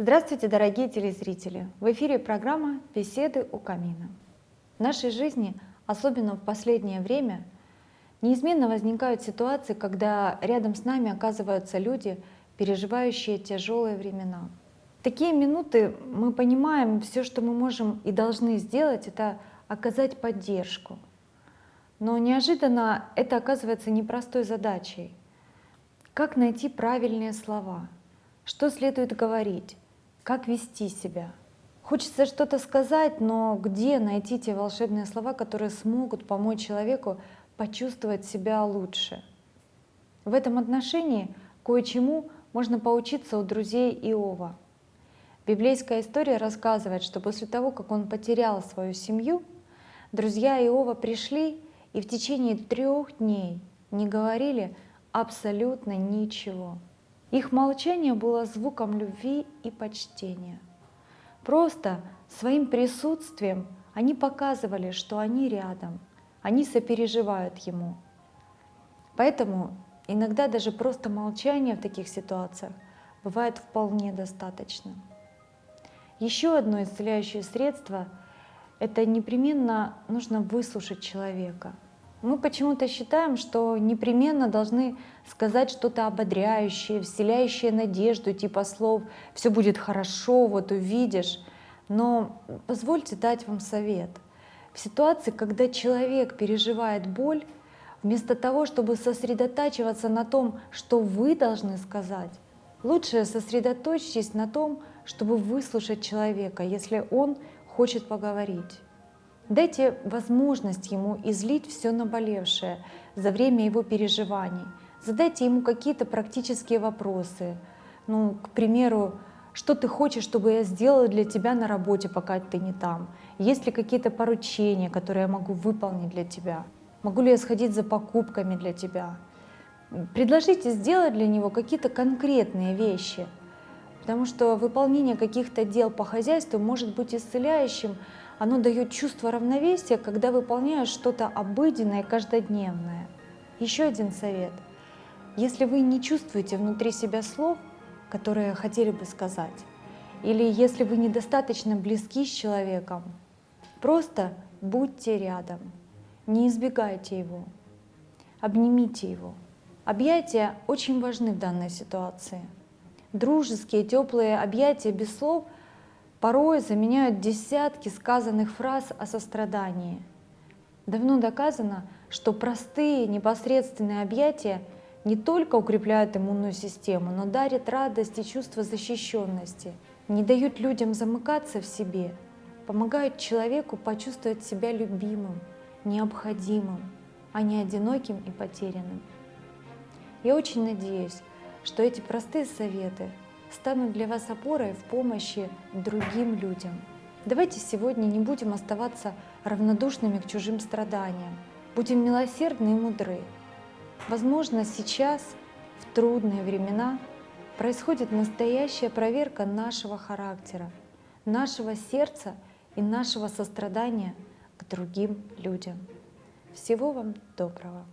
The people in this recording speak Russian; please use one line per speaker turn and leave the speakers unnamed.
Здравствуйте, дорогие телезрители! В эфире программа «Беседы у камина». В нашей жизни, особенно в последнее время, неизменно возникают ситуации, когда рядом с нами оказываются люди, переживающие тяжелые времена. В такие минуты мы понимаем, все, что мы можем и должны сделать, это оказать поддержку. Но неожиданно это оказывается непростой задачей. Как найти правильные слова? Что следует говорить? Как вести себя? Хочется что-то сказать, но где найти те волшебные слова, которые смогут помочь человеку почувствовать себя лучше? В этом отношении кое-чему можно поучиться у друзей Иова. Библейская история рассказывает, что после того, как он потерял свою семью, друзья Иова пришли и в течение 3 дней не говорили абсолютно ничего. Их молчание было звуком любви и почтения. Просто своим присутствием они показывали, что они рядом, они сопереживают ему. Поэтому иногда даже просто молчание в таких ситуациях бывает вполне достаточно. Еще одно исцеляющее средство — это непременно нужно выслушать человека. Мы почему-то считаем, что непременно должны сказать что-то ободряющее, вселяющее надежду, типа слов «все будет хорошо, вот увидишь». Но позвольте дать вам совет. В ситуации, когда человек переживает боль, вместо того, чтобы сосредотачиваться на том, что вы должны сказать, лучше сосредоточьтесь на том, чтобы выслушать человека, если он хочет поговорить. Дайте возможность ему излить все наболевшее за время его переживаний. Задайте ему какие-то практические вопросы. К примеру, что ты хочешь, чтобы я сделала для тебя на работе, пока ты не там? Есть ли какие-то поручения, которые я могу выполнить для тебя? Могу ли я сходить за покупками для тебя? Предложите сделать для него какие-то конкретные вещи, потому что выполнение каких-то дел по хозяйству может быть исцеляющим. Оно дает чувство равновесия, когда выполняешь что-то обыденное, каждодневное. Еще один совет. Если вы не чувствуете внутри себя слов, которые хотели бы сказать, или если вы недостаточно близки с человеком, просто будьте рядом, не избегайте его, обнимите его. Объятия очень важны в данной ситуации. Дружеские, теплые объятия без слов порой заменяют десятки сказанных фраз о сострадании. Давно доказано, что простые непосредственные объятия не только укрепляют иммунную систему, но дарят радость и чувство защищенности, не дают людям замыкаться в себе, помогают человеку почувствовать себя любимым, необходимым, а не одиноким и потерянным. Я очень надеюсь, что эти простые советы станут для вас опорой в помощи другим людям. Давайте сегодня не будем оставаться равнодушными к чужим страданиям, будем милосердны и мудры. Возможно, сейчас, в трудные времена, происходит настоящая проверка нашего характера, нашего сердца и нашего сострадания к другим людям. Всего вам доброго!